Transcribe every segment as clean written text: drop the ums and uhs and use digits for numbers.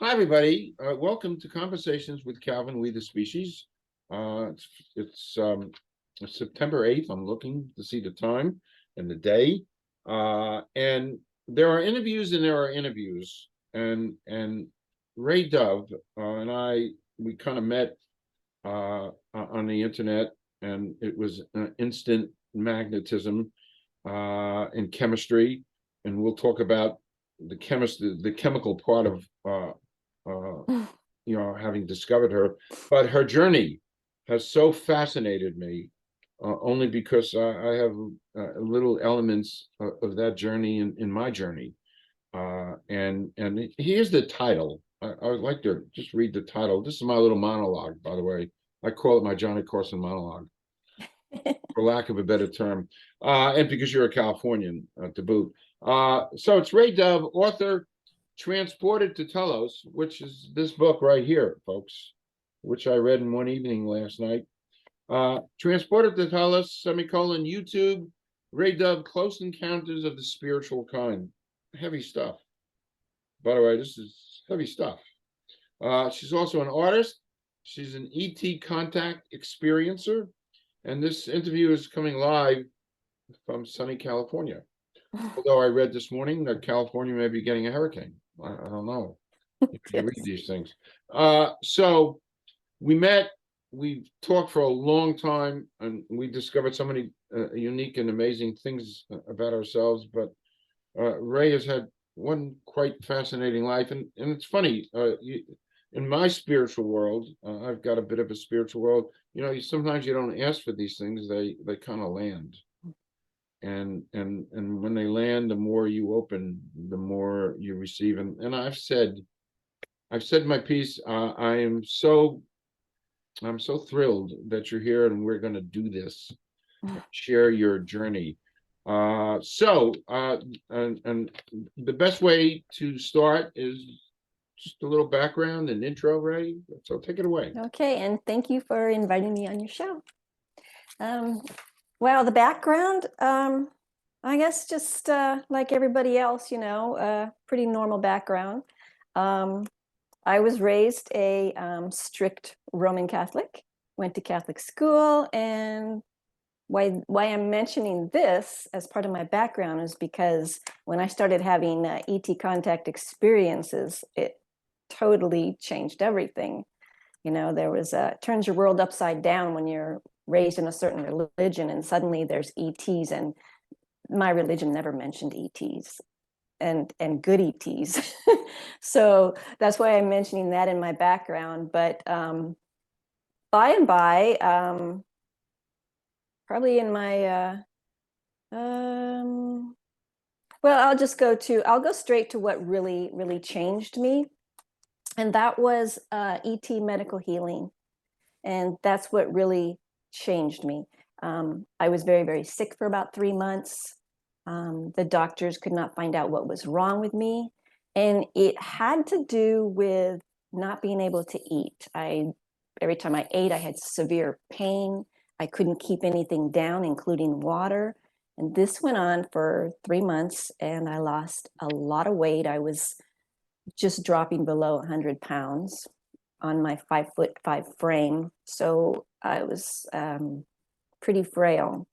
Hi, everybody. Welcome to Conversations with Calvin, We the Species. It's September 8th. I'm looking to see the time and the day. And there are interviews and there are interviews. And Ray Dove and we kind of met on the internet, and it was instant magnetism in chemistry. And we'll talk about the chemical part of having discovered her, but her journey has so fascinated me, only because I have little elements of that journey in my journey. And here's the title. I would like to just read the title. This is my little monologue, by the way. I call it my Johnny Carson monologue, for lack of a better term, and because you're a Californian to boot. So it's Ray Dove, author, Transported to Telos, which is this book right here, folks, which I read in one evening last night. Transported to Telos, YouTube, Ray Dove, Close Encounters of the Spiritual Kind. Heavy stuff. By the way, this is heavy stuff. She's also an artist. She's an ET contact experiencer. And this interview is coming live from sunny California. Although I read this morning that California may be getting a hurricane. I don't know. You can read these things. So we met, we talked for a long time, and we discovered so many unique and amazing things about ourselves. But Ray has had one quite fascinating life. And it's funny, in my spiritual world, I've got a bit of a spiritual world. Sometimes you don't ask for these things, they kind of land. And when they land, the more you open, the more you receive. And I've said my piece. I'm so thrilled that you're here, and we're going to do this, share your journey. And the best way to start is just a little background and intro, Ray. So take it away. Okay, and thank you for inviting me on your show. Well, the background, I guess just like everybody else, pretty normal background. I was raised a strict Roman Catholic, went to Catholic school, and why I'm mentioning this as part of my background is because when I started having ET contact experiences, it totally changed everything. There was turns your world upside down when you're raised in a certain religion, and suddenly there's ETs, and my religion never mentioned ETs and good ETs. So that's why I'm mentioning that in my background. But by and by, probably in my well, I'll go straight to what really changed me, and that was ET medical healing. And that's what really changed me. I was very, very sick for about 3 months. The doctors could not find out what was wrong with me. And it had to do with not being able to eat. Every time I ate, I had severe pain. I couldn't keep anything down, including water. And this went on for 3 months, and I lost a lot of weight. I was just dropping below 100 pounds on my 5'5" frame. So I was pretty frail.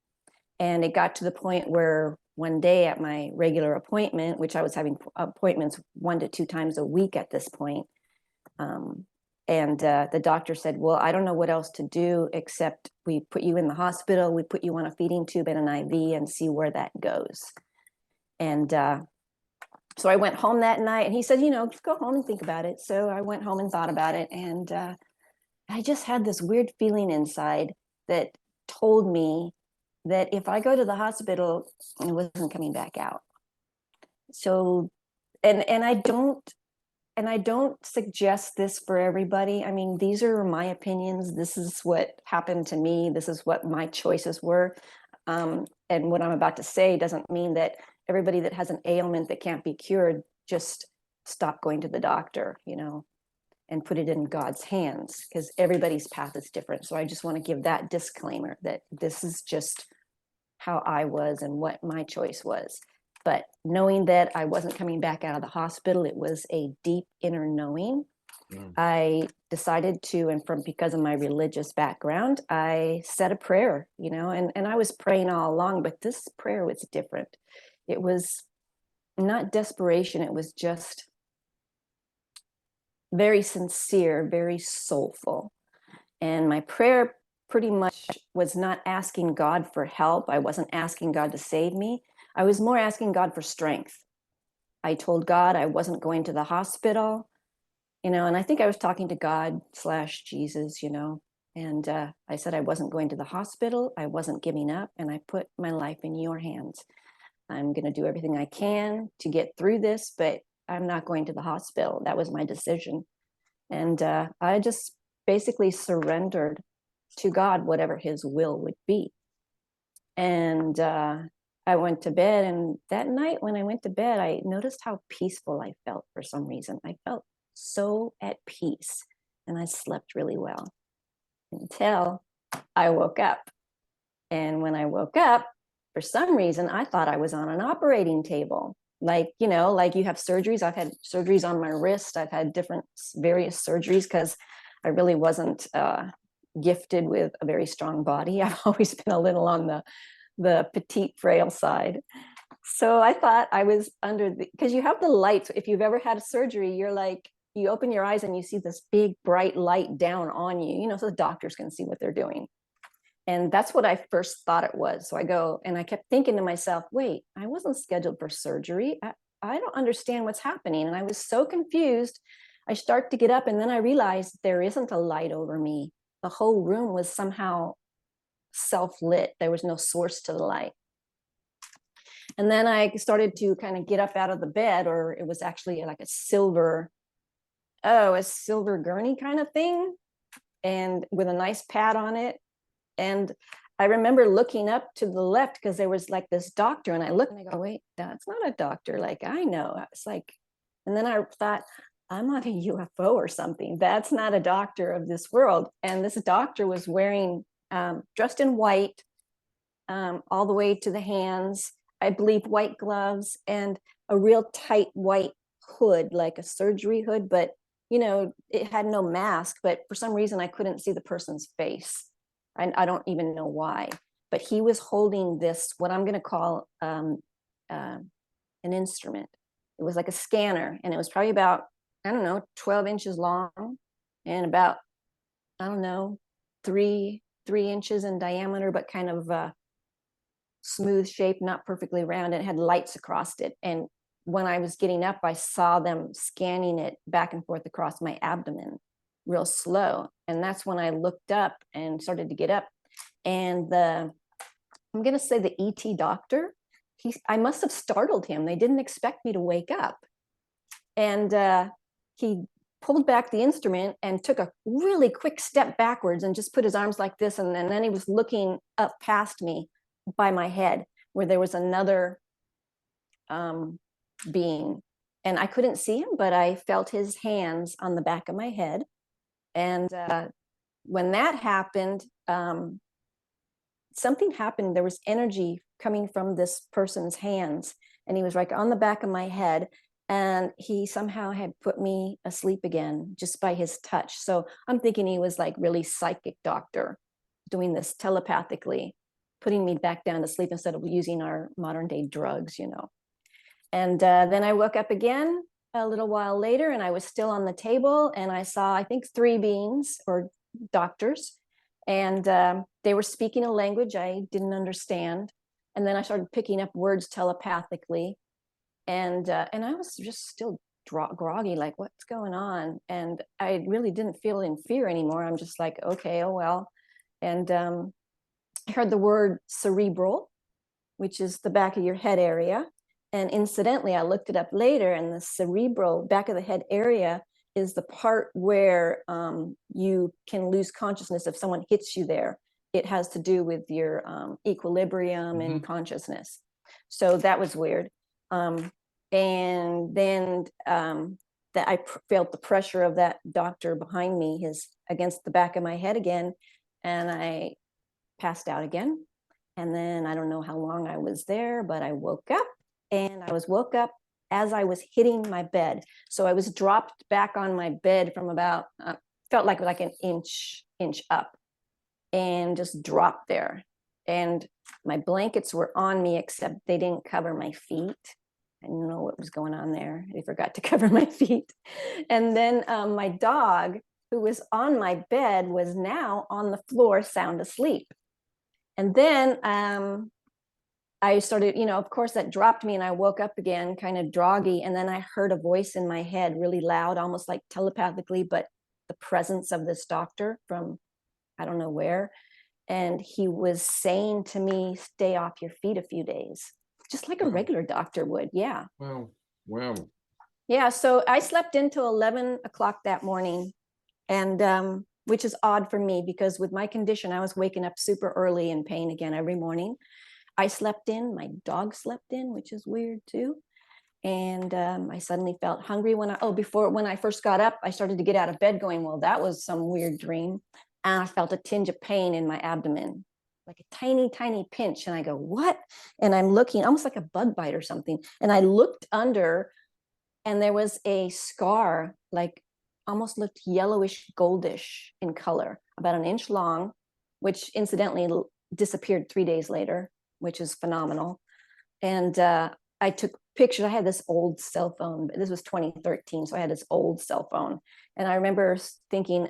And it got to the point where one day at my regular appointment, which I was having appointments 1 to 2 times a week at this point, and the doctor said, well, I don't know what else to do except we put you in the hospital, we put you on a feeding tube and an IV and see where that goes. And so I went home that night, and he said, just go home and think about it. So I went home and thought about it, and I just had this weird feeling inside that told me that if I go to the hospital, it wasn't coming back out. So, and I don't suggest this for everybody. I mean, these are my opinions. This is what happened to me. This is what my choices were. And what I'm about to say doesn't mean that everybody that has an ailment that can't be cured, just stop going to the doctor, and put it in God's hands, because everybody's path is different. So I just want to give that disclaimer that this is just how I was and what my choice was. But knowing that I wasn't coming back out of the hospital, it was a deep inner knowing. I decided to, and because of my religious background, I said a prayer, and I was praying all along, but this prayer was different. It was not desperation. It was just very sincere, very soulful. And my prayer pretty much was not asking God for help. I wasn't asking God to save me. I was more asking God for strength. I told God I wasn't going to the hospital, and I think I was talking to God / Jesus, and I said I wasn't going to the hospital. I wasn't giving up, and I put my life in your hands. I'm going to do everything I can to get through this, but I'm not going to the hospital. That was my decision. And I just basically surrendered to God, whatever his will would be. And I went to bed. And that night when I went to bed, I noticed how peaceful I felt for some reason. I felt so at peace, and I slept really well until I woke up. And when I woke up, for some reason, I thought I was on an operating table. Like you have surgeries. I've had surgeries on my wrist. I've had various surgeries because I really wasn't gifted with a very strong body. I've always been a little on the petite, frail side. So I thought I was because you have the lights. If you've ever had a surgery, you're like, you open your eyes and you see this big, bright light down on you, so the doctors can see what they're doing. And that's what I first thought it was. So I go, and I kept thinking to myself, wait, I wasn't scheduled for surgery. I don't understand what's happening. And I was so confused. I start to get up, and then I realized there isn't a light over me. The whole room was somehow self-lit. There was no source to the light. And then I started to kind of get up out of the bed, or it was actually like a silver gurney kind of thing, and with a nice pad on it. And I remember looking up to the left because there was like this doctor, and I looked and I go, wait, that's not a doctor. Like, I know. I was like, and then I thought, I'm on a UFO or something. That's not a doctor of this world. And this doctor was wearing, dressed in white, all the way to the hands, I believe white gloves, and a real tight white hood, like a surgery hood, but it had no mask, but for some reason I couldn't see the person's face. I don't even know why, but he was holding this, what I'm going to call an instrument. It was like a scanner, and it was probably about, 12 inches long and about, 3 inches in diameter, but kind of smooth shape, not perfectly round. And it had lights across it. And when I was getting up, I saw them scanning it back and forth across my abdomen real slow. And that's when I looked up and started to get up. And I'm going to say the ET doctor, I must have startled him. They didn't expect me to wake up. And he pulled back the instrument and took a really quick step backwards and just put his arms like this. And then he was looking up past me by my head, where there was another being. And I couldn't see him, but I felt his hands on the back of my head. And when that happened, something happened. There was energy coming from this person's hands, and he was like on the back of my head, and he somehow had put me asleep again just by his touch. So I'm thinking he was like really psychic doctor doing this telepathically, putting me back down to sleep instead of using our modern day drugs, And then I woke up again a little while later, and I was still on the table, and I saw, I think, 3 beings or doctors, and they were speaking a language I didn't understand. And then I started picking up words telepathically, and I was just still groggy, like, what's going on? And I really didn't feel in fear anymore. I'm just like, okay, oh well. And I heard the word cerebral, which is the back of your head area. And incidentally, I looked it up later, and the cerebral back of the head area is the part where you can lose consciousness if someone hits you there. It has to do with your equilibrium and consciousness. So that was weird. And then that I felt the pressure of that doctor behind me, his against the back of my head again, and I passed out again. And then I don't know how long I was there, but I woke up, and I was woke up as I was hitting my bed. So I was dropped back on my bed from about, felt like an inch up, and just dropped there. And my blankets were on me, except they didn't cover my feet. I didn't know what was going on there. They forgot to cover my feet. And then my dog, who was on my bed, was now on the floor, sound asleep. And then I started, of course that dropped me, and I woke up again kind of groggy. And then I heard a voice in my head really loud, almost like telepathically, but the presence of this doctor from I don't know where. And he was saying to me, stay off your feet a few days, just like a regular doctor would. Yeah. Wow. Wow. Yeah. So I slept until 11 o'clock that morning, and which is odd for me because with my condition, I was waking up super early in pain again every morning. I slept in, my dog slept in, which is weird too. And I suddenly felt hungry when I first got up, I started to get out of bed going, well, that was some weird dream. And I felt a tinge of pain in my abdomen, like a tiny, tiny pinch. And I go, what? And I'm looking almost like a bug bite or something. And I looked under, and there was a scar, like almost looked yellowish, goldish in color, about an inch long, which incidentally disappeared 3 days later, which is phenomenal. And I took pictures. I had this old cell phone, but this was 2013. So I had this old cell phone. And I remember thinking,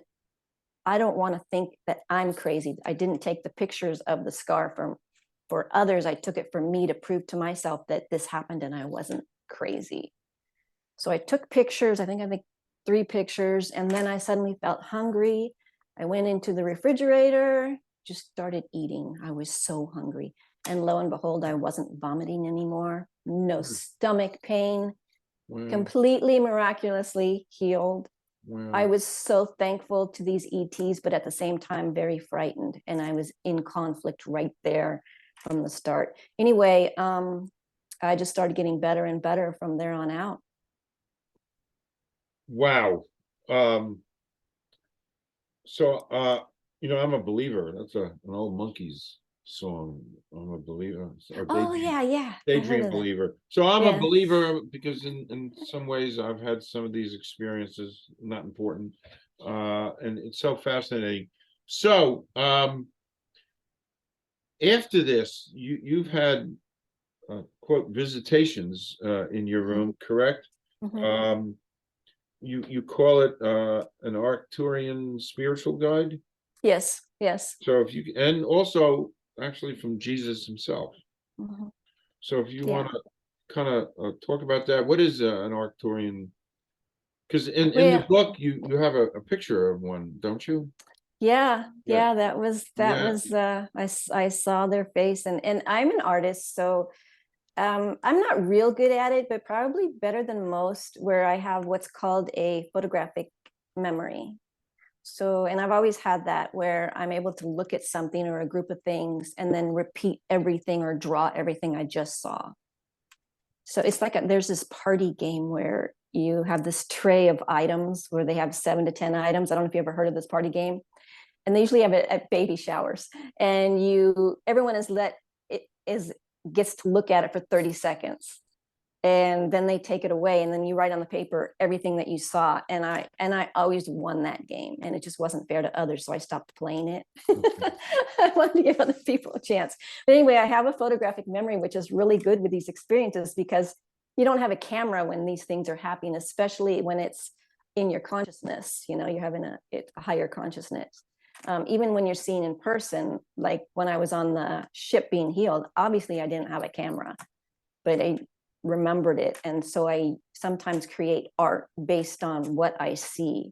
I don't want to think that I'm crazy. I didn't take the pictures of the scar for others. I took it for me to prove to myself that this happened and I wasn't crazy. So I took pictures, I think 3 pictures, and then I suddenly felt hungry. I went into the refrigerator, just started eating. I was so hungry. And lo and behold, I wasn't vomiting anymore. No stomach pain, completely miraculously healed. I was so thankful to these ETs, but at the same time, very frightened. And I was in conflict right there from the start. Anyway, I just started getting better and better from there on out. Wow. So I'm a believer. That's an old Monkees song. I'm a believer. Oh yeah. Daydream believer. So I'm a Yeah. believer because in some ways I've had some of these experiences, not important. And it's so fascinating. So after this, you've had quote visitations in your room, correct? Mhm. You call it an Arcturian spiritual guide. Yes. So if you and also actually from Jesus himself. Mhm. So if you Yeah. want to kind of talk about that, what is an Arcturian? Because in the Well, book you have a picture of one, don't you? yeah, Yeah. that was I saw their face, and I'm an artist, so I'm not real good at it, but probably better than most, where I have what's called a photographic memory. So, and I've always had that where I'm able to look at something or a group of things and then repeat everything or draw everything I just saw. So it's like there's this party game where you have this tray of items where they have 7 to 10 items. I don't know if you ever heard of this party game. And they usually have it at baby showers. And everyone gets to look at it for 30 seconds. And then they take it away, and then you write on the paper everything that you saw. And I always won that game, and it just wasn't fair to others, so I stopped playing it. I wanted to give other people a chance. But anyway, I have a photographic memory, which is really good with these experiences because you don't have a camera when these things are happening, especially when it's in your consciousness. You're having a higher consciousness. Even when you're seeing in person, like when I was on the ship being healed, obviously I didn't have a camera, but I remembered it. And so I sometimes create art based on what I see.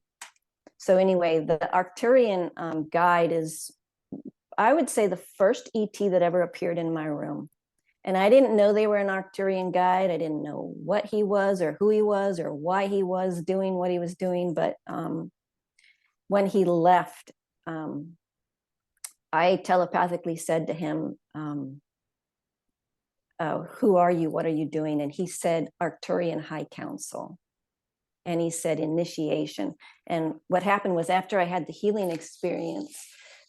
So anyway, the Arcturian guide is, I would say, the first ET that ever appeared in my room. And I didn't know they were an Arcturian guide. I didn't know what he was or who he was or why he was doing what he was doing. But when he left, I telepathically said to him, who are you? What are you doing? And he said, Arcturian High Council. And he said, initiation. And what happened was, after I had the healing experience,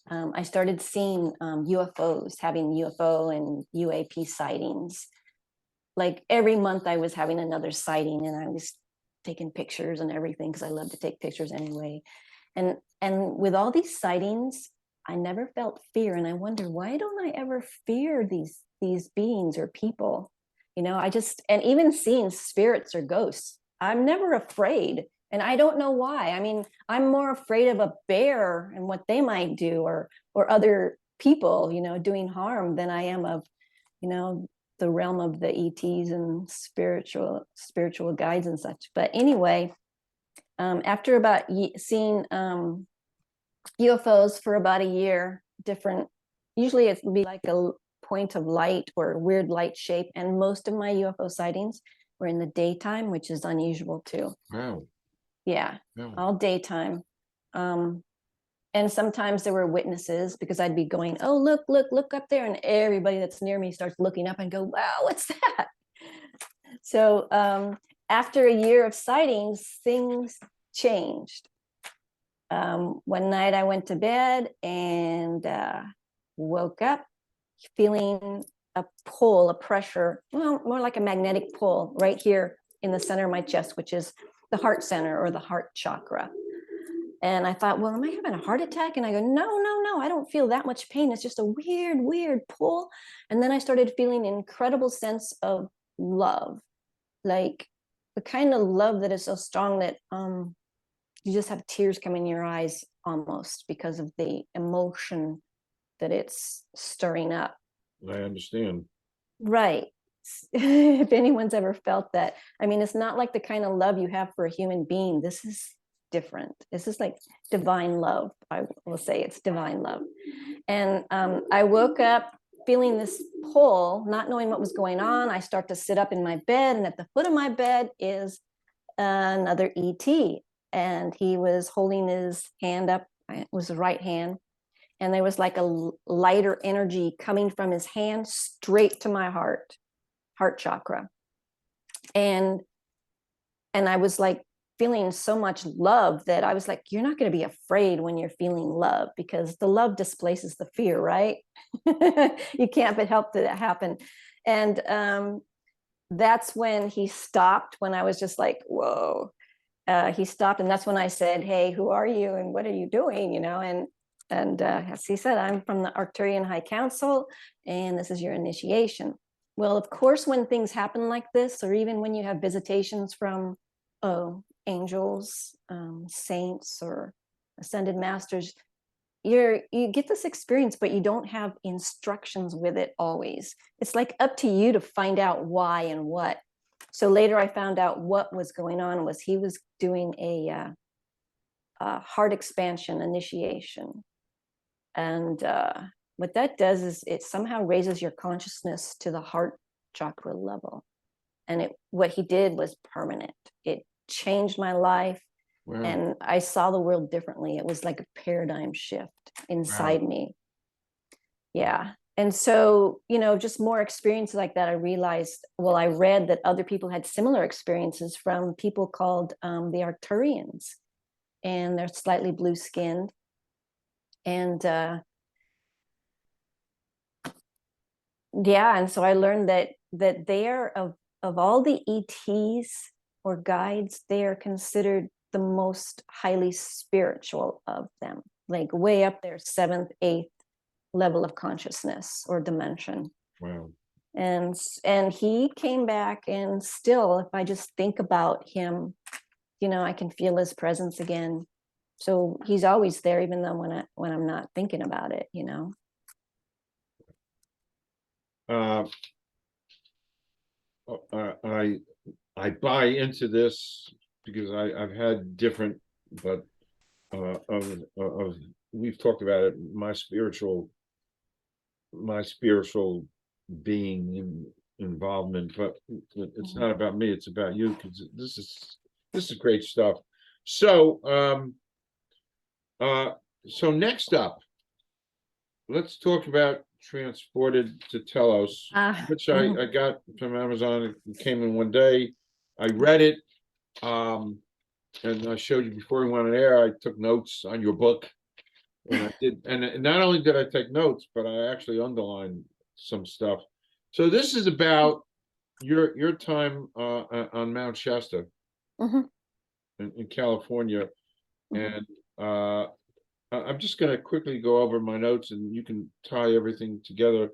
I started seeing UFOs, having UFO and UAP sightings. like every month I was having another sighting, and I was taking pictures and everything because I love to take pictures anyway. And with all these sightings, I never felt fear, and I wonder, why don't I ever fear these beings or people? You know, I just, and even seeing spirits or ghosts, I'm never afraid, and I don't know why. I mean, I'm more afraid of a bear and what they might do, or other people, you know, doing harm, than I am of, you know, the realm of the ETs and spiritual guides and such. But anyway, after about seeing UFOs for about a year, different, usually it would be like a point of light or weird light shape, and most of my UFO sightings were in the daytime, which is unusual too. Wow. Yeah, Wow. all daytime. And sometimes there were witnesses, because I'd be going, oh, look up there, and everybody that's near me starts looking up and go, wow, what's that? So after a year of sightings, things changed. One night I went to bed and woke up feeling a pull, a pressure, well, more like a magnetic pull right here in the center of my chest, which is the heart center or the heart chakra. And I thought, well, am I having a heart attack? And I go, no, I don't feel that much pain. It's just a weird pull. And then I started feeling an incredible sense of love, like the kind of love that is so strong that you just have tears coming in your eyes almost, because of the emotion that it's stirring up. I understand. Right. If anyone's ever felt that, I mean, it's not like the kind of love you have for a human being. This is different. This is like divine love. I will say it's divine love. And I woke up feeling this pull, not knowing what was going on. I start to sit up in my bed, and at the foot of my bed is another ET, and he was holding his hand up. It was the right hand, and there was like a lighter energy coming from his hand straight to my heart chakra. And I was like feeling so much love that I was like, you're not going to be afraid when you're feeling love, because the love displaces the fear, right? You can't but help that happen. And that's when he stopped, when I was just like, whoa. He stopped, and that's when I said, hey, who are you and what are you doing, you know? And as he said, I'm from the Arcturian High Council, and this is your initiation. Well, of course, when things happen like this, or even when you have visitations from angels, saints, or ascended masters, you get this experience, but you don't have instructions with it always. It's like up to you to find out why and what. So later I found out what was going on was he was doing a heart expansion initiation. And what that does is it somehow raises your consciousness to the heart chakra level. And what he did was permanent. It changed my life. Wow. And I saw the world differently. It was like a paradigm shift inside me. Yeah. And so, you know, just more experiences like that, I realized, well, I read that other people had similar experiences from people called the Arcturians, and they're slightly blue skinned. And yeah, and so I learned that they are, of all the ETs or guides, they are considered the most highly spiritual of them, like way up there, 7th, 8th level of consciousness or dimension. Wow. And he came back, and still, if I just think about him, you know, I can feel his presence again. So he's always there, even though when I'm not thinking about it, you know. I buy into this because I've had different, but of we've talked about it. My spiritual being involvement, but it's not about me. It's about you, because this is great stuff. So so next up, let's talk about Transported to Telos, which I got from Amazon. It came in one day. I read it, and I showed you before we went on air. I took notes on your book, and I did. And not only did I take notes, but I actually underlined some stuff. So this is about your time on Mount Shasta Mhm, in California, mhm. and I'm just going to quickly go over my notes, and you can tie everything together.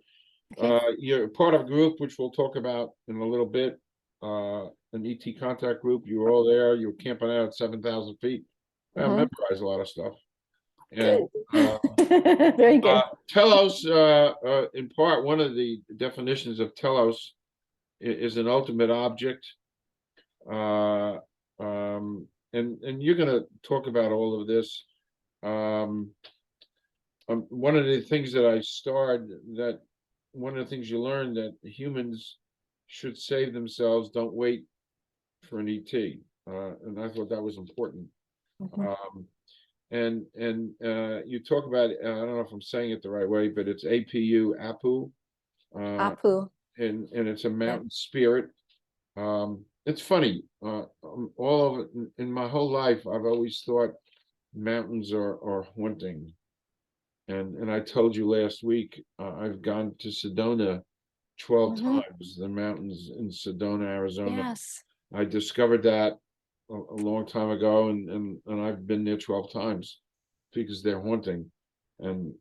Okay. You're part of a group which we'll talk about in a little bit. An ET contact group. You were all there. You were camping out at 7,000 feet. I Mhm. memorized a lot of stuff. And Good. Very good. Telos, in part, one of the definitions of Telos is an ultimate object. Uh, and you're going to talk about all of this. Um, one of the things that I starred that one of the things you learn that humans should save themselves, don't wait for an ET. And I thought that was important. Mhm. Um, and you talk about, I don't know if I'm saying it the right way, but it's Apu, Apu. and it's a Yeah. mountain spirit. It's funny, all of it in my whole life, I've always thought mountains are haunting. And I told you last week, I've gone to Sedona 12 Mhm. times, the mountains in Sedona, Arizona. Yes. I discovered that a long time ago, and I've been there 12 times because they're haunting. And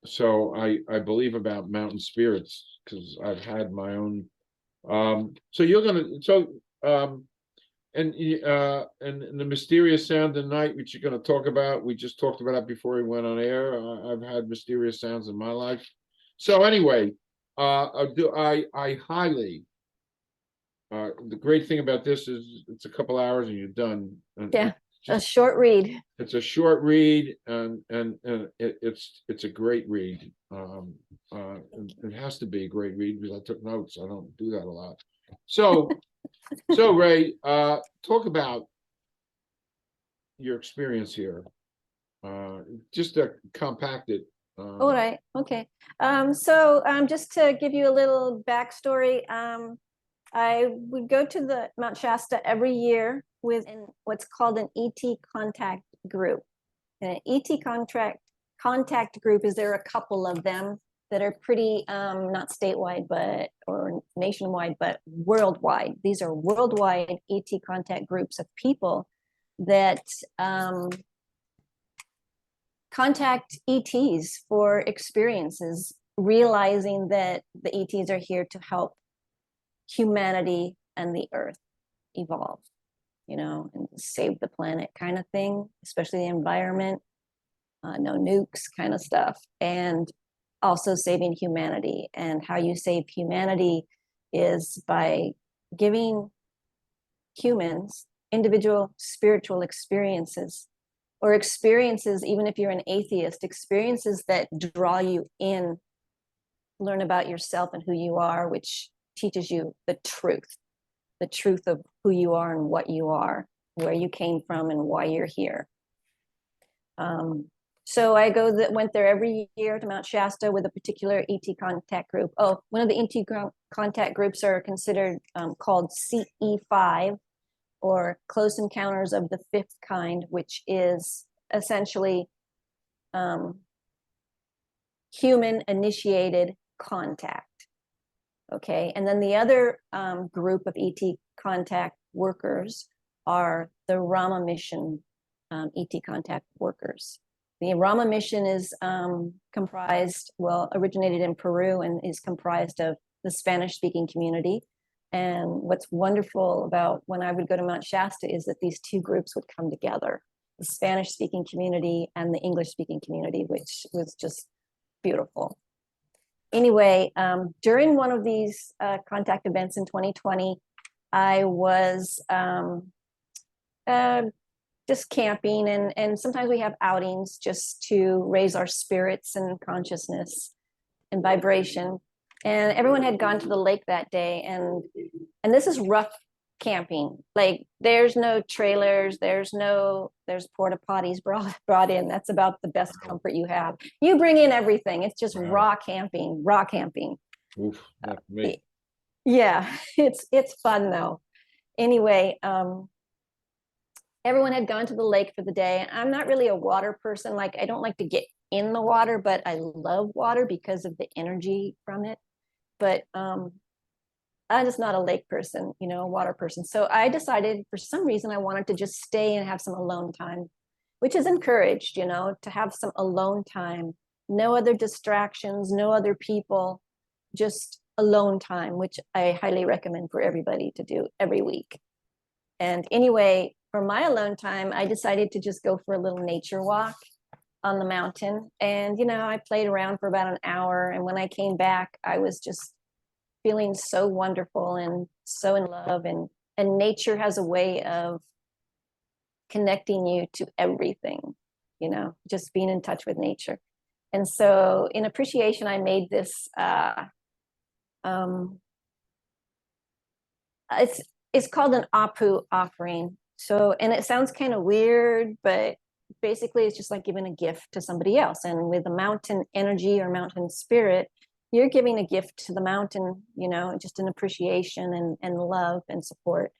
so I believe about mountain spirits because I've had my own. So you're gonna um and the mysterious sound of night, which you're gonna talk about. We just talked about it before we went on air. I've had mysterious sounds in my life. So anyway, I highly the great thing about this is it's a couple hours and you're done. And Yeah. A just short read. it's a short read, and it's a great read. It has to be a great read because I took notes. I don't do that a lot. So Ray, talk about your experience here. Uh, just to compact it. All right. Okay. Just to give you a little backstory, I would go to the Mount Shasta every year with what's called an ET contact group. And an ET contact group is there are a couple of them that are pretty not statewide but or nationwide but worldwide. These are worldwide ET contact groups of people that contact ETs for experiences, realizing that the ETs are here to help humanity and the earth evolve, and save the planet kind of thing, especially the environment, no nukes kind of stuff, and also saving humanity. And how you save humanity is by giving humans individual spiritual experiences or experiences, even if you're an atheist, experiences that draw you in, learn about yourself and who you are, which teaches you the truth of who you are and what you are, where you came from and why you're here. So I went there every year to Mount Shasta with a particular ET contact group. Oh, one of the ET contact groups are considered called CE5, or Close Encounters of the Fifth Kind, which is essentially human initiated contact. Okay. And then the other group of ET contact workers are the Rama mission ET contact workers. The Rama mission is originated in Peru and is comprised of the Spanish speaking community. And what's wonderful about when I would go to Mount Shasta is that these two groups would come together, the Spanish speaking community and the English speaking community, which was just beautiful. Anyway, during one of these contact events in 2020, I was just camping, and sometimes we have outings just to raise our spirits and consciousness and vibration. And everyone had gone to the lake that day, and this is rough camping. Like there's no trailers, there's porta potties brought in. That's about the best comfort you have. You bring in everything. It's just raw camping. Oof, not for me. Yeah, it's fun though. Anyway, everyone had gone to the lake for the day. I'm not really a water person. Like I don't like to get in the water, but I love water because of the energy from it. But I'm just not a lake person, you know, a water person. So I decided for some reason I wanted to just stay and have some alone time, which is encouraged, you know, to have some alone time, no other distractions, no other people, just alone time, which I highly recommend for everybody to do every week. And anyway, for my alone time, I decided to just go for a little nature walk on the mountain. And, you know, I played around for about an hour. And when I came back, I was just feeling so wonderful and so in love. And nature has a way of connecting you to everything, you know, just being in touch with nature. And so in appreciation, I made this, it's called an Apu offering. So, and it sounds kind of weird, but basically it's just like giving a gift to somebody else. And with the mountain energy or mountain spirit, you're giving a gift to the mountain, you know, just an appreciation and love and support.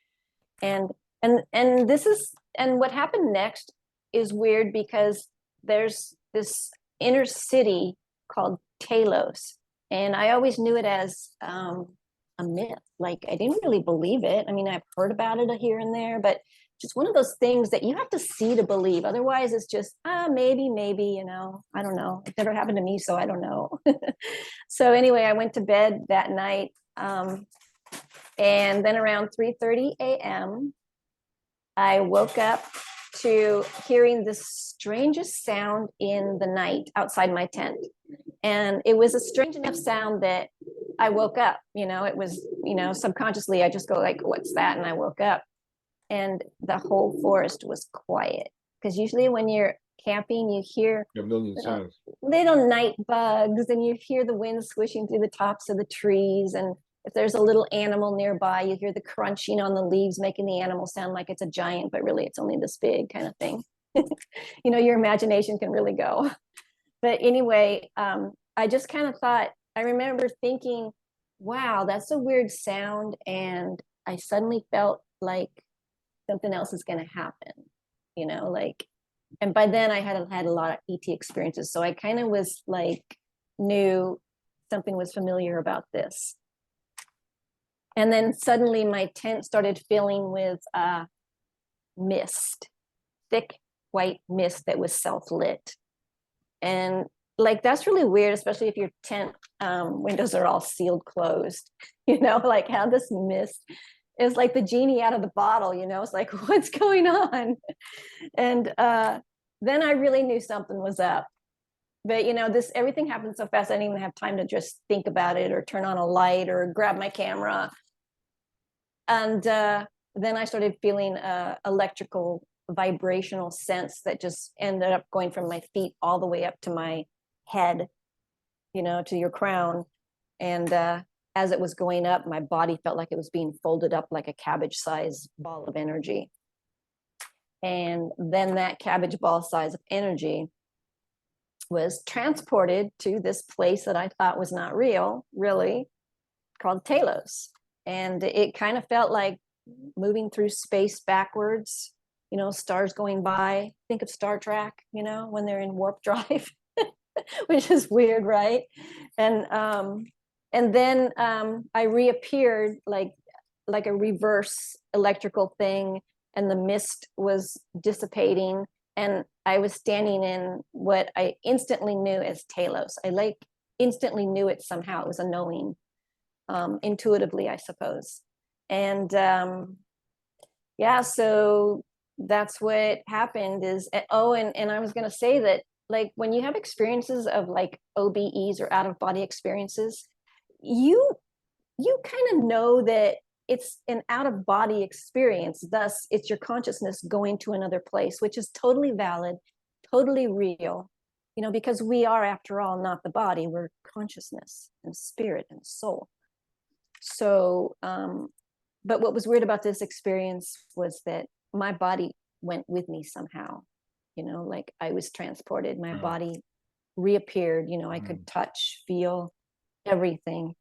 And this is, and what happened next is weird because there's this inner city called Telos. And I always knew it as a myth. Like, I didn't really believe it. I mean, I've heard about it here and there, but just one of those things that you have to see to believe. Otherwise, it's just, maybe, you know, I don't know. It never happened to me, so I don't know. So anyway, I went to bed that night. And then around 3:30 a.m., I woke up to hearing the strangest sound in the night outside my tent. And it was a strange enough sound that I woke up, you know, it was, you know, subconsciously, I just go like, what's that? And I woke up and the whole forest was quiet. Because usually when you're camping, you hear A million sounds. little night bugs and you hear the wind swishing through the tops of the trees. And if there's a little animal nearby, you hear the crunching on the leaves, making the animal sound like it's a giant, but really it's only this big kind of thing. You know, your imagination can really go. But anyway, I just kind of thought, I remember thinking, wow, that's a weird sound. And I suddenly felt like something else is going to happen, you know, like, and by then I had had a lot of ET experiences. So I kind of was like, knew something was familiar about this. And then suddenly my tent started filling with mist, thick white mist that was self-lit. And like, that's really weird, especially if your tent windows are all sealed closed, you know, like how this mist is like the genie out of the bottle, you know, it's like, what's going on? And then I really knew something was up. But, you know, this, everything happened so fast, I didn't even have time to just think about it or turn on a light or grab my camera. And then I started feeling electrical vibrational sense that just ended up going from my feet all the way up to my head, you know, to your crown. And as it was going up, my body felt like it was being folded up like a cabbage size ball of energy. And then that cabbage ball size of energy was transported to this place that I thought was not real, really, called Telos. And it kind of felt like moving through space backwards, you know, stars going by. Think of Star Trek, you know, when they're in warp drive, which is weird, right? And then I reappeared like a reverse electrical thing, and the mist was dissipating, and I was standing in what I instantly knew as Telos. I like instantly knew it somehow. It was a knowing, intuitively, I suppose. And yeah, so that's what happened is, oh, and I was going to say that, like, when you have experiences of like OBEs or out of body experiences, you kind of know that it's an out of body experience. Thus, it's your consciousness going to another place, which is totally valid, totally real, you know, because we are, after all, not the body. We're consciousness and spirit and soul. So, but what was weird about this experience was that my body went with me somehow, you know, like I was transported, my body reappeared, you know, I could touch, feel everything.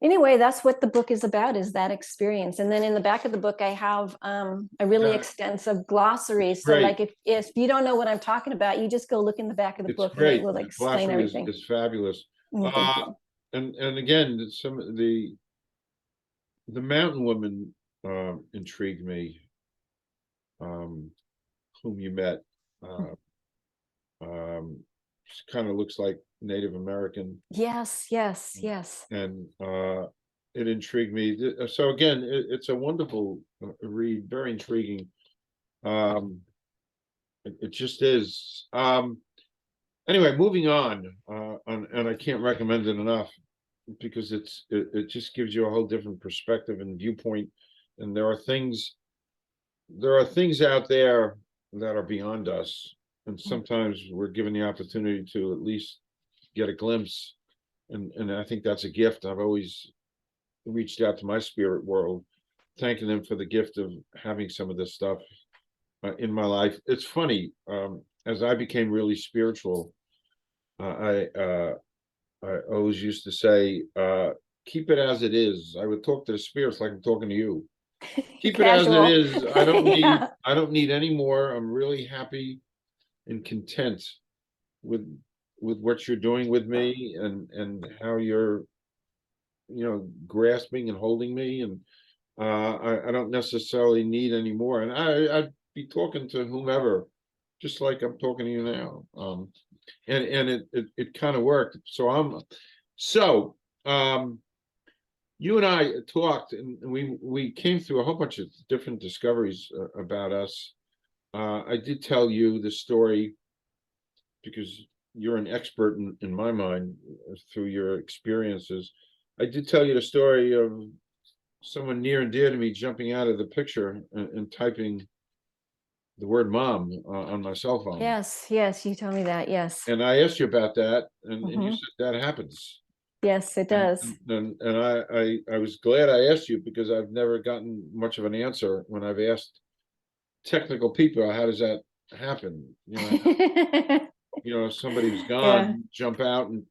Anyway, that's what the book is about, is that experience. And then in the back of the book, I have a really extensive glossary. So like if you don't know what I'm talking about, you just go look in the back of the book and it will explain everything. Is fabulous. Thank you. And again, some of the the mountain woman intrigued me, whom you met. Uh, she kind of looks like Native American, Yes, yes, yes. and it intrigued me. So again, it's a wonderful read, very intriguing. It just is. Anyway, moving on, and I can't recommend it enough because it just gives you a whole different perspective and viewpoint. And there are things out there that are beyond us, and sometimes we're given the opportunity to at least get a glimpse. And I think that's a gift. I've always reached out to my spirit world, thanking them for the gift of having some of this stuff in my life. It's funny, as I became really spiritual, I always used to say, keep it as it is. I would talk to the spirits like I'm talking to you. Keep it as it Casual. is. I don't need Yeah. I don't need any more. I'm really happy and content with what you're doing with me, and how you're, grasping and holding me. And I don't necessarily need any more. And I'd be talking to whomever, just like I'm talking to you now. And it kind of worked. So you and I talked, and we came through a whole bunch of different discoveries about us. I did tell you the story because you're an expert in my mind through your experiences. I did tell you the story of someone near and dear to me jumping out of the picture and typing the word mom on my cell phone. Yes, yes, you told me that. Yes. And I asked you about that, and you Mhm. said that happens. Yes, it And does. I was glad I asked you, because I've never gotten much of an answer when I've asked technical people, how does that happen? Somebody who's Yeah. gone, jump out and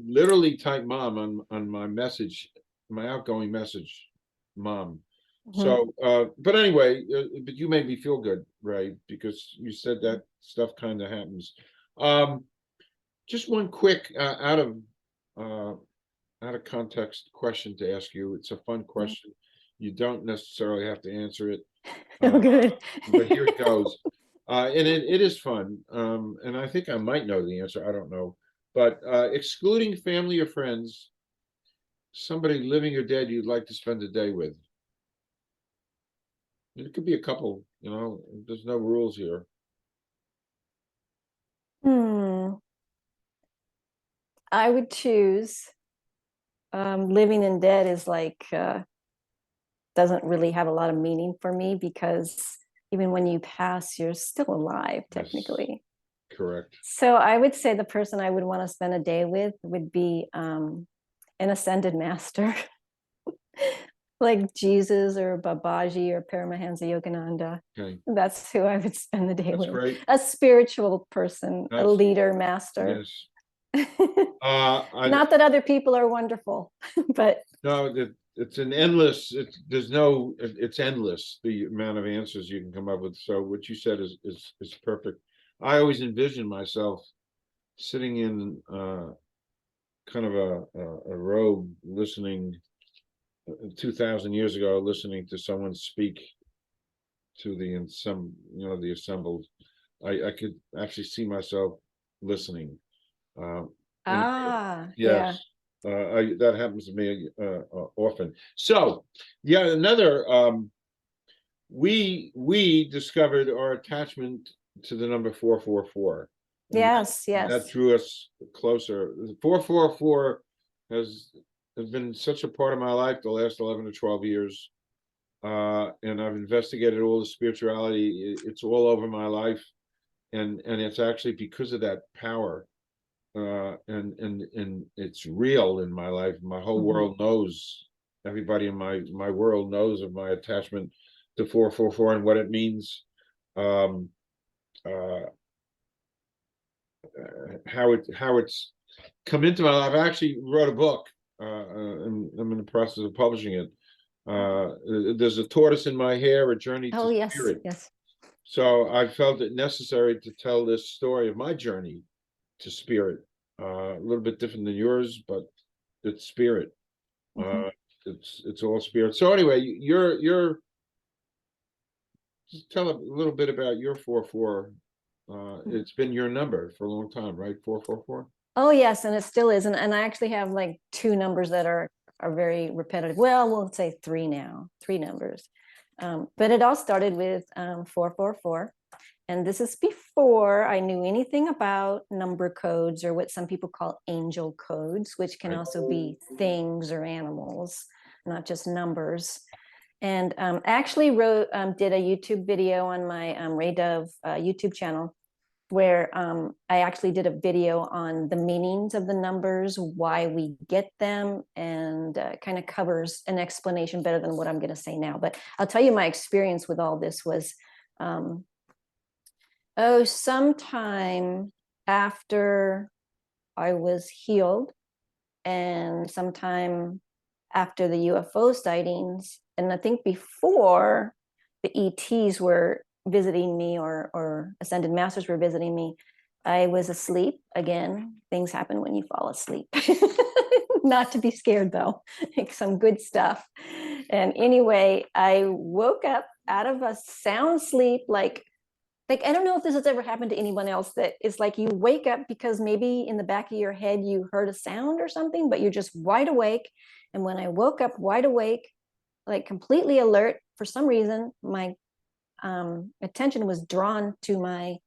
literally type mom on my message, my outgoing message, mom. Mhm. So, but anyway, but you made me feel good, right? Because you said that stuff kind of happens. Just one quick uh, out of context question to ask you. It's a fun question. You don't necessarily have to answer it, Oh, good. but here it goes. And it is fun. And I think I might know the answer. I don't know. But excluding family or friends, somebody living or dead you'd like to spend a day with. It could be a couple, there's no rules here. I would choose living and dead is like doesn't really have a lot of meaning for me, because even when you pass, you're still alive Yes, technically. correct. So I would say the person I would want to spend a day with would be an ascended master, like Jesus or Babaji or Paramahansa Yogananda. Okay, That's who I would spend the day that's with. great. A spiritual person, a That's leader, master. yes. Not that other people are wonderful, but No, it's an endless. It's endless the amount of answers you can come up with. So what you said is perfect. I always envision myself sitting in kind of a robe, listening 2,000 years ago, listening to someone speak to the assembled. I could actually see myself listening. And yeah. yes, that happens to me often. So, yeah, another we discovered our attachment to the number 444, and Yes, that yes. drew us closer. 444 has has been such a part of my life the last 11 to 12 years. And I've investigated all the spirituality. It's all over my life, and it's actually because of that power, and it's real in my life. My whole world knows. Everybody in my world knows of my attachment to 444 and what it means. Um, uh, how it's come into my life. I actually wrote a book, and I'm in the process of publishing it. There's a tortoise in my hair, a journey to Oh, yes, spirit. yes. So I felt it necessary to tell this story of my journey to spirit. A little bit different than yours, but it's spirit. Mhm. it's all spirit. So anyway, you're just tell a little bit about your 4-4. It's been your number for a long time, right? 4-4-4. Oh yes, and it still is. And I actually have like two numbers that are very repetitive. Well, we'll say three now, three numbers. But it all started with 4-4-4. And this is before I knew anything about number codes, or what some people call angel codes, which can also be things or animals, not just numbers. And actually did a YouTube video on my Ray Dove YouTube channel, where I actually did a video on the meanings of the numbers, why we get them, and kind of covers an explanation better than what I'm going to say now. But I'll tell you, my experience with all this was, sometime after I was healed, and sometime after the UFO sightings, and I think before the ETs were visiting me, or ascended masters were visiting me, I was asleep again. Things happen when you fall asleep. Not to be scared though, like some good stuff. And anyway, I woke up out of a sound sleep, like I don't know if this has ever happened to anyone else, that is like you wake up because maybe in the back of your head you heard a sound or something, but you're just wide awake. And when I woke up wide awake, like completely alert, for some reason my attention was drawn to my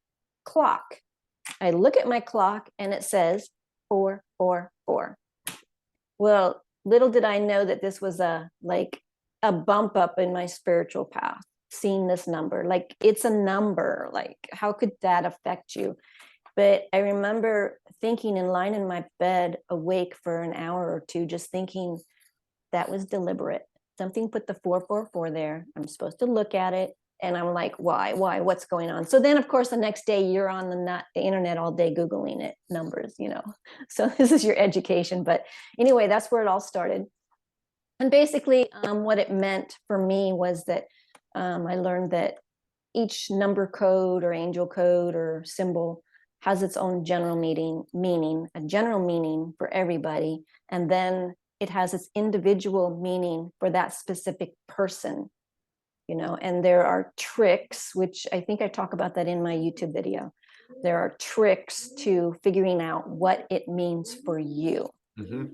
clock. I look at my clock and it says 4-4-4. Well, little did I know that this was a bump up in my spiritual path, seeing this number. Like, it's a number, like how could that affect you? But I remember thinking, and lying in my bed awake for an hour or two, just thinking that was deliberate. Something put the 4-4-4 there. I'm supposed to look at it. And I'm like, why, what's going on? So then of course, the next day you're on the internet all day, Googling it, numbers, so this is your education. But anyway, that's where it all started. And basically what it meant for me was that I learned that each number code or angel code or symbol has its own general meaning, a general meaning for everybody. And then it has its individual meaning for that specific person. And there are tricks, which I think I talk about that in my YouTube video. There are tricks to figuring out what it means for you. Mm-hmm.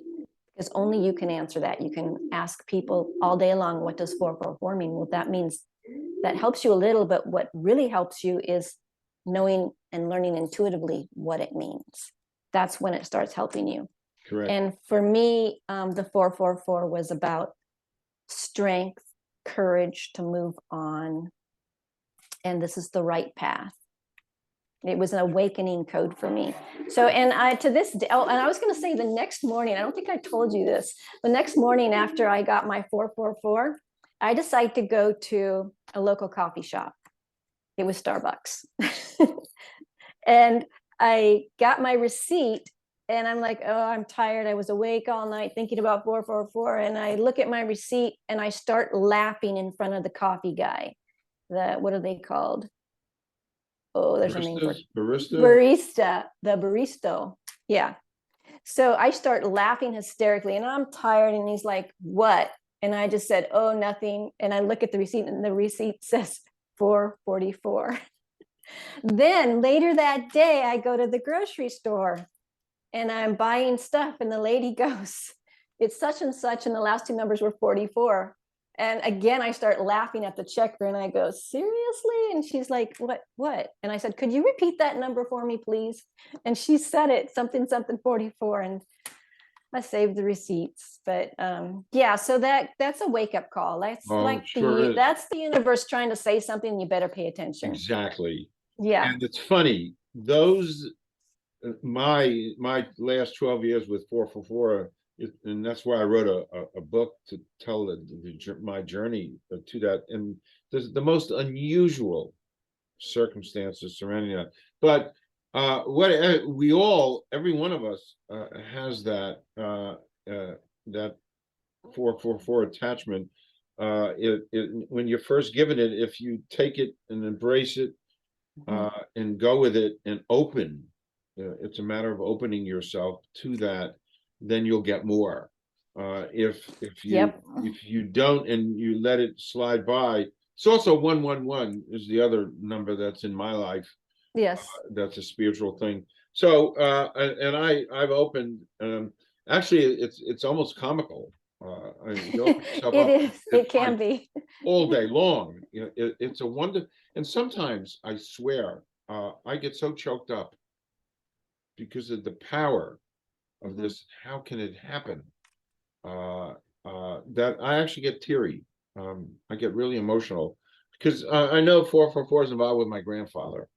Because only you can answer that. You can ask people all day long, what does 4-4-4 mean? Well, that means that helps you a little, but what really helps you is knowing and learning intuitively what it means. That's when it starts helping you. Correct. And for me, the 4-4-4 was about strength, courage to move on, and this is the right path. It was an awakening code for me. So, and I, to this day, and I was going to say the next morning, I don't think I told you this, the next morning after I got my 4-4-4, I decided to go to a local coffee shop. It was Starbucks. And I got my receipt, and I'm like, oh, I'm tired. I was awake all night thinking about 4-4-4. And I look at my receipt and I start laughing in front of the coffee guy. What are they called? Oh, there's a name for it. Barista, the barista. Yeah. So I start laughing hysterically, and I'm tired. And he's like, what? And I just said, oh, nothing. And I look at the receipt, and the receipt says 4-44. Then later that day, I go to the grocery store and I'm buying stuff, and the lady goes, it's such and such, and the last two numbers were 44. And again, I start laughing at the checker, and I go, seriously? And she's like, what? And I said, could you repeat that number for me, please? And she said it, something 44, and I saved the receipts. But yeah, so that's a wake-up call. That's that's the universe trying to say something. You better pay attention. Exactly. Yeah. And it's funny, those my last 12 years with 4-4-4, and that's why I wrote a book to tell my journey to that. And there's the most unusual circumstances surrounding that. But every one of us has that 4-4-4 attachment. When you're first given it, if you take it and embrace it and go with it and open, it's a matter of opening yourself to that, then you'll get more. If Yep. you don't and you let it slide by. It's also 111 is the other number that's in my life. Yes. That's a spiritual thing. So and I've opened actually it's almost comical. You open yourself It up, is. It it's can like be. all day long. You know, it's a wonder. And sometimes I swear I get so choked up because of the power of Mhm. this. How can it happen? That I actually get teary. I get really emotional because I know 444 is involved with my grandfather,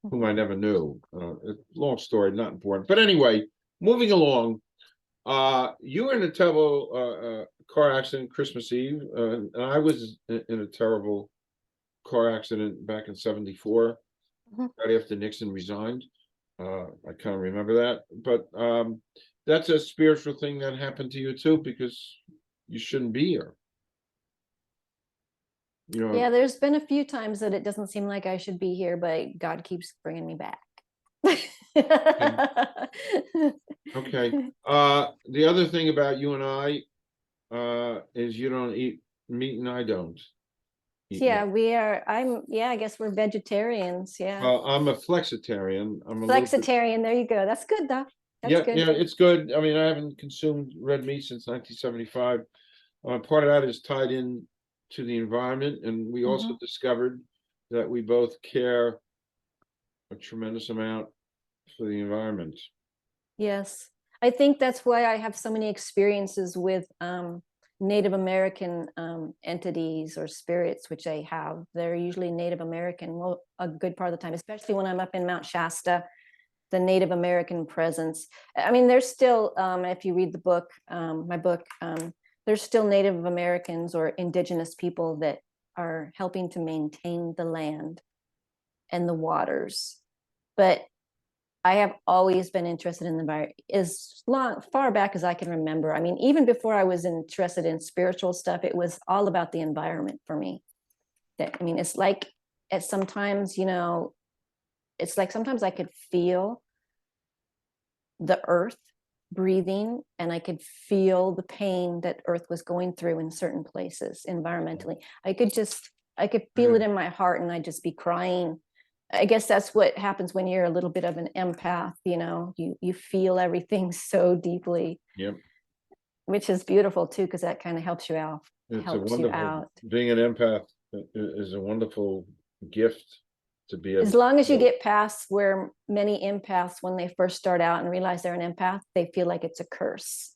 whom I never knew. Long story, not important. But anyway, moving along. You were in a terrible car accident Christmas Eve, and I was in a terrible car accident back in '74, Mhm. right after Nixon resigned. I kind of remember that, but that's a spiritual thing that happened to you too, because you shouldn't be here. You know. Yeah, there's been a few times that it doesn't seem like I should be here, but God keeps bringing me back. Okay. Okay. The other thing about you and I is you don't eat meat and I don't eat meat. Yeah, we are. Yeah, I guess we're vegetarians. Yeah. I'm a flexitarian. I'm a little bit. Flexitarian. There you go. That's good, though. That's Yeah, good. yeah, it's good. I mean, I haven't consumed red meat since 1975. Part of that is tied in to the environment, and we also Mhm. discovered that we both care a tremendous amount for the environment. Yes. I think that's why I have so many experiences with Native American entities or spirits, which I have. They're usually Native American, well, a good part of the time, especially when I'm up in Mount Shasta, the Native American presence. I mean, there's still, if you read the book, my book, there's still Native Americans or indigenous people that are helping to maintain the land and the waters. But I have always been interested in the environment as far back as I can remember. I mean, even before I was interested in spiritual stuff, it was all about the environment for me. I mean, it's like at sometimes, it's like sometimes I could feel the earth breathing, and I could feel the pain that earth was going through in certain places environmentally. I could feel it in my heart, and I'd just be crying. I guess that's what happens when you're a little bit of an empath, you feel everything so deeply, Yep, which is beautiful too, because that kind of helps you out, it's a helps you wonderful. out. Being an empath is a wonderful gift to be able As to long as you feel. get past where many empaths, when they first start out and realize they're an empath, they feel like it's a curse,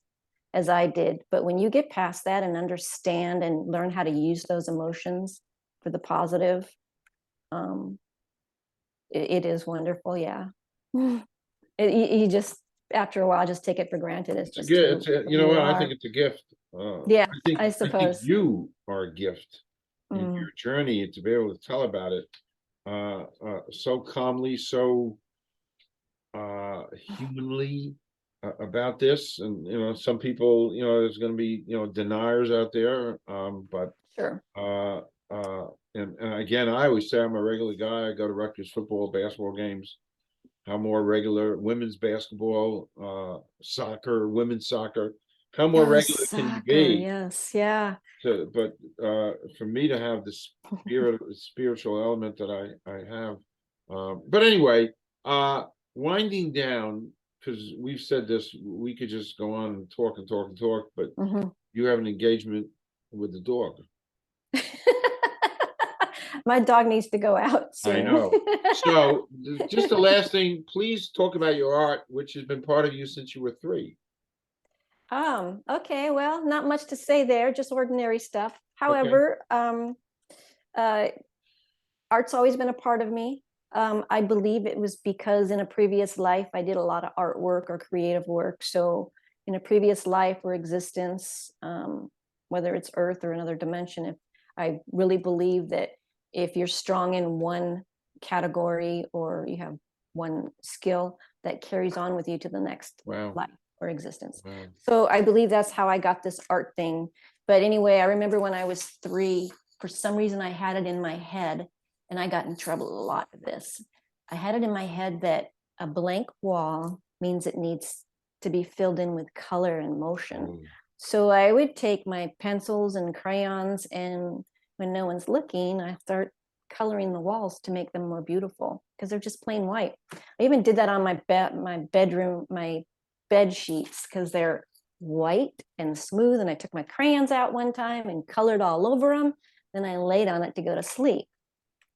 as I did. But when you get past that and understand and learn how to use those emotions for the positive, um, it is wonderful. Yeah. You just, after a while, just take it for granted. It's It's a just gift. It's a, who you know you what? I think are. it's a gift. Yeah, I I think suppose. you are a gift in Mm, your journey to be able to tell about it so calmly, so humanly about this. And some people, there's going to be deniers out there. But sure. and again, I always say I'm a regular guy. I go to Rutgers football, basketball games. How more regular women's basketball, soccer, women's soccer. How more Yes, regular can you soccer. be? Yes, yeah. But for me to have the spiritual element that I have. But anyway, winding down, because we've said this, we could just go on and talk and talk and talk, but Mhm. you have an engagement with the dog. My dog needs to go out I soon. know. So just the last thing, please talk about your art, which has been part of you since you were 3. Okay, well, not much to say there, just ordinary stuff. Okay. However, uh, art's always been a part of me. I believe it was because in a previous life, I did a lot of artwork or creative work. So in a previous life or existence, whether it's Earth or another dimension, if I really believe that if you're strong in one category or you have one skill, that carries on with you to the next Wow. life or existence. Wow. So I believe that's how I got this art thing. But anyway, I remember when I was 3, for some reason I had it in my head, and I got in trouble a lot with this. I had it in my head that a blank wall means it needs to be filled in with color and motion. Oh. So I would take my pencils and crayons, and when no one's looking, I start coloring the walls to make them more beautiful because they're just plain white. I even did that on my bedroom, my bed sheets, because they're white and smooth. And I took my crayons out one time and colored all over them. Then I laid on it to go to sleep.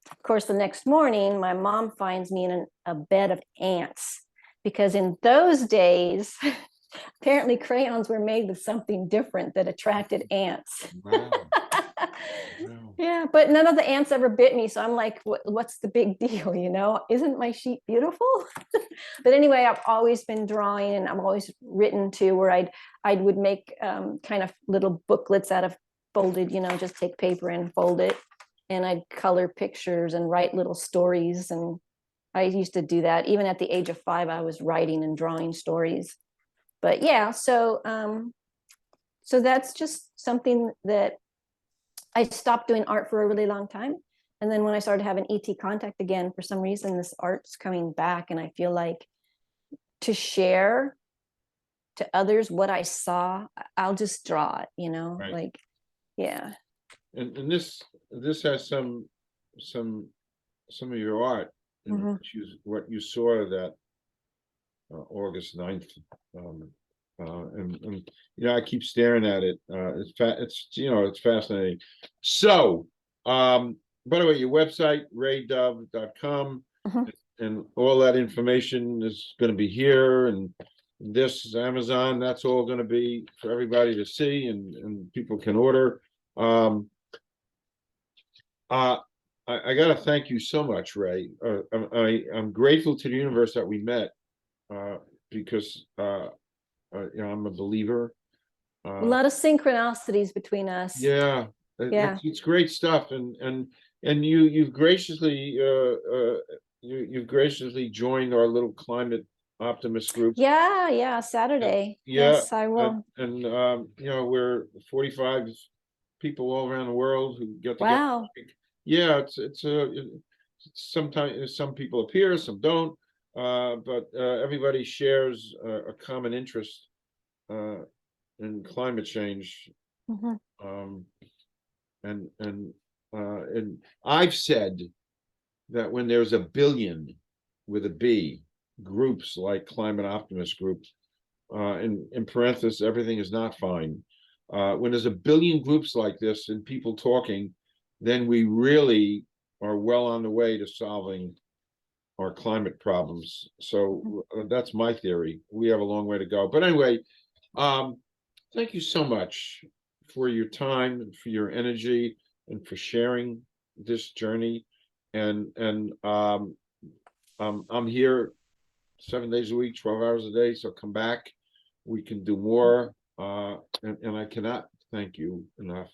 Of course, the next morning, my mom finds me in a bed of ants, because in those days, apparently crayons were made with something different that attracted ants. Wow. Wow. Yeah, but none of the ants ever bit me. So I'm like, what's the big deal? You know, isn't my sheet beautiful? But anyway, I've always been drawing, and I've always written too, where I would make kind of little booklets out of folded, you know, just take paper and fold it. And I'd color pictures and write little stories. And I used to do that. Even at the age of 5, I was writing and drawing stories. But yeah, so that's just something that I stopped doing art for a really long time. And then when I started having ET contact again, for some reason, this art's coming back. And I feel like to share to others what I saw, I'll just draw it, you know, Right. like, yeah. And this has some of your art, Mhm. what you saw that August 9th. And you know, I keep staring at it. It's you know, it's fascinating. So by the way, your website, raedove.com, Mhm. and all that information is going to be here, and this is Amazon, that's all going to be for everybody to see, and people can order. um uh I got to thank you so much, Ray. I'm grateful to the universe that we met, because you know, I'm a believer. A Uh, lot of synchronicities between us. yeah, Yeah. it's great stuff, and you've graciously you've graciously joined our little climate optimist group. Yeah. Yeah. Saturday. Yeah, Yes, I will. and you know, we're 45 people all around the world who get together. Wow. Yeah, sometimes some people appear, some don't, but everybody shares a common interest uh, in climate change. Mhm. Um, and I've said that when there's a billion with a B groups like climate optimist groups, in parenthesis, everything is not fine. When there's a billion groups like this and people talking, then we really are well on the way to solving our climate problems. So that's my theory. We have a long way to go. But anyway, um, thank you so much for your time and for your energy and for sharing this journey. And I'm here 7 days a week, 12 hours a day. So come back. We can do more. And I cannot thank you enough